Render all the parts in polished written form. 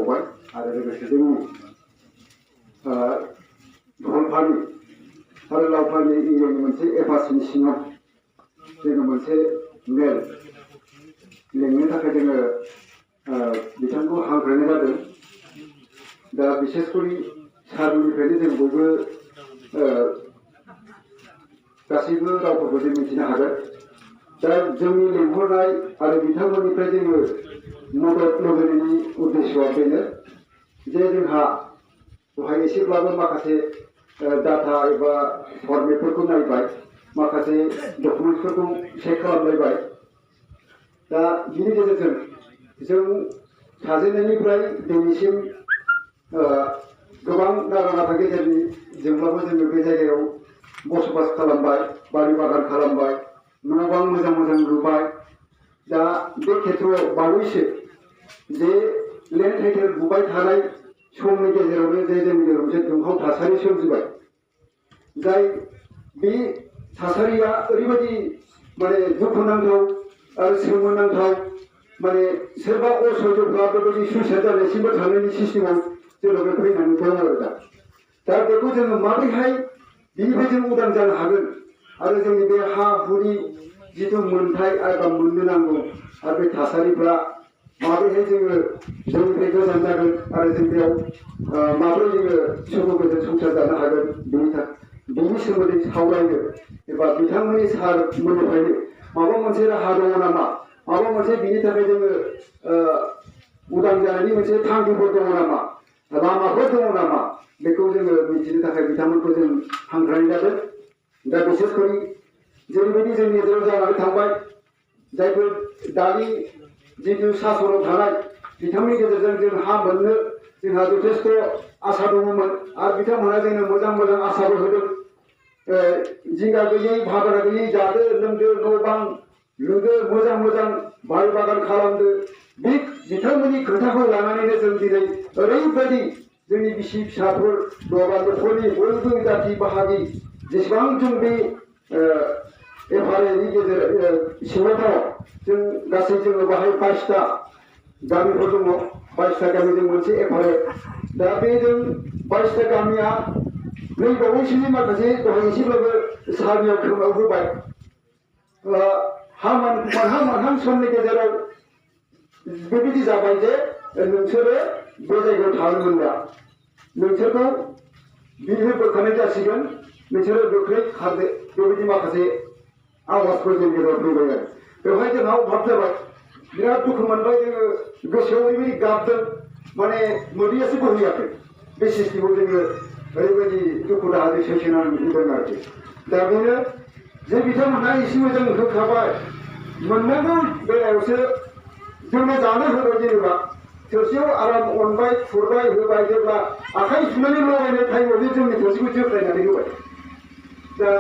बावबाय आरो लोगोसे जोंनि धलफानि आरो लावफानि एरियानि मोनसे एफासिनि सिङाव जोङो मोनसे मेल लेंनो थाखाय जोङो बिथांखौ हांख्रायनाय जादों। दा बिसेसकरि सारमोननिफ्रायनो जों बयबो गासैबो रावफोरखौ जों मिथिनो हागोन। दा जोंनि लेंहरनाय आरो बिथांमोननिफ्राय जोङो मदद लुबैनायनि उद्देश्यआ बेनो जे जोंहा बेवहाय एसेब्लाबो माखासे डाटा एबा फर्मेटफोरखौ नायबाय, माखासे डकुमेन्टसफोरखौ चेक खालामलायबाय। दा बिनि गेजेरजों जों साजेननायनिफ्राय दिनैसिम गोबां नारा नाथा गेजेरजोंब्लाबो जोङो बे जायगायाव बसबास खालामबाय, बारि बागान खालामबाय, न' बां मोजां मोजां लुबाय। दा बे खेत्रआव बावैसो जे लेन्ड टाइटेल बुबाय थानाय समनि गेजेरावनो जे जोंनि गेजेराव मोनसे दुंहाव थासारि सोमजिबाय, जाय बे थासारिया ओरैबायदि माने दुखुनांथाव आरो सोमोनांथाव, माने सोरबा असह्यब्ला बेबायदि सुइसाइड जानायसिमबो थांनायनि सिस्टेमाव जोंनाव बे फैनानै दङ आरो दा बेखौ जोङो माबोरैहाय बिनिफ्राय जों उदां जानो हागोन आरो जोंनि बे हा हुनि जिथु मोन्थाय आरो मोननो नांगौ आरो बे थासारिफ्रा माबोरैहाय जोङो जोंनिफ्राय गोजान जागोन आरो जों बेयाव माबोरै जोङो सुखु गोजोन संसार जानो हागोन बेनि सोमोन्दै सावरायनो एबा बिथांमोननि सारमोननिफ्रायनो माबा मोनसे राहा दङ नामा, माबा मोनसे बिनि थाखाय जोङो उदां जानायनि मोनसे थांखिफोर दङ नामा, लामाफोर दङ नामा, बेखौ जोङो मिथिनो थाखाय बिथांमोनखौ जों हांख्रायनाय जादों। दा बिसेसकरि जेरैबायदि जोंनि गेजेराव जानानै थांबाय, जायफोर दानि जिथु सासनाव थानाय बिथांमोननि गेजेरजों जों हा मोननो जोंहा जथेस्थ' आसा दङमोन आरो बिथांमोनहा जोंनो मोजां मोजां आसाबो होदों। जिंगा गैयै भाबना गैयै जादो लोंदो, न' बां लुदो, मोजां मोजां बारि बागान खालामदो। बे बिथांमोननि खोथाखौ लानानैनो जों दिनै ओरैबायदि जोंनि बिसि फिसाफोर नङाबा न'खरनि बयबो जाथि बाहागि जेसेबां जों बे एफआरएनि गेजेर सिङाव दङ, जों गासै जोङो बाहाय 22टा गामिफोर दङ, 22टा गामिजों मोनसे एफआरए। दा बे जों 22टा गामिया नै बावैसोनि माखासे दहाय एसेब्लाबो सारनियाव खोमाव होबाय। मोनहां समनि गेजेराव बेबायदि जाबाय जे नोंसोरो बे जायगायाव थानो मोनला, नोंसोरखौ बिनिफ्राय बोखारनाय जासिगोन, नोंसोरो गोख्रै खारदो, बेबायदि माखासे आवाजफोर जोंनि गेजेराव फैबाय आरो बेवहाय जोंहा अभाब जाबाय। बिराद दुखु मोनबाय, जोङो गोसोआव ओरैबायदि गाबदों, माने मोदैयासो बोहैयाखै। बे सिस्टेमाव जोङो ओरैबायदि दुखु दाहाजों सैसोनानै नुदों आरोखि। दा बेनो जे बिथांमोनहा एसे मोजां होखाबाय, मोननांगौ बेलायावसो जोंनो जानो होबाय, जेनेबा थोरसियाव आराम अनबाय, खुरबाय, होबाय, जेब्ला आखाइ सुनानै लगायनाय टाइमाव बे जोंनि थोरसिखौ जोख्लायनानै होबाय। दा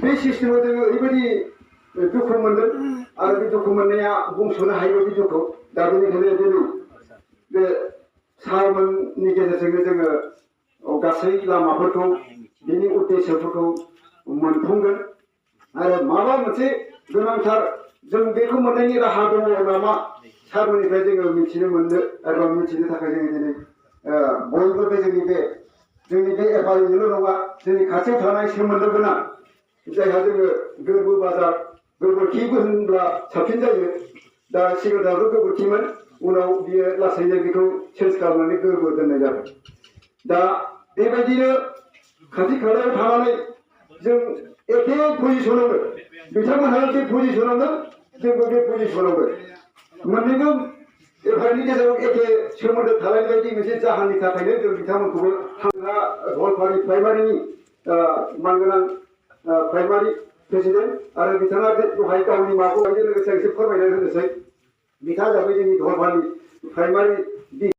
बे सिस्टेमाव जोङो ओरैबायदि दुखु मोनदों आरो बे दुखु मोननाया बुंस'नो हायै बायदि दुखु। दा बेनिखायनो दिनै बे सारमोननि गेजेरजोंनो जोङो गासै लामाफोरखौ बिनि उद्देश्यफोरखौ मोनफुंगोन आरो माबा मोनसे गोनांथार जों बेखौ मोननायनि राहा दङ नामा सारमोननिफ्राय जोङो मिथिनो मोननो एबा मिथिनो थाखाय जोङो दिनै बयबो बे जोंनि बे एफआरएनिल' नङा, जोंनि खाथियाव थानाय सोमोन्दो गोनां जायहा जोङो गोरबो बाजार, गोबोरखिबो होनब्ला साबसिन जायो। दा सिगाङावथ' गोबोरखिमोन, उनाव बियो लासैनो बेखौ चेन्ज खालामनानै गोरबो दोननाय जाबाय। दा बेबायदिनो खाथि खालायाव थानानै जों एखे पजिसनावनो, बिथांमोनहा बे पजिसनावनो, जोंबो बे पजिसनावनो मोननैबो एफआरएनि गेजेराव एखे सोमोन्दो थानाय बायदि मोनसे जाहोननि थाखायनो जों बिथांमोनखौबो थांना धलफारि प्राइमारिनि मानगोनां प्राइमारि प्रेसिडेन्ट आरो बिथाङा दहाय गावनि माबाखौ लोगोसे एसे फोरमायनानै होनोसै। बिथाङा जाबाय जोंनि धलफारि प्राइमारि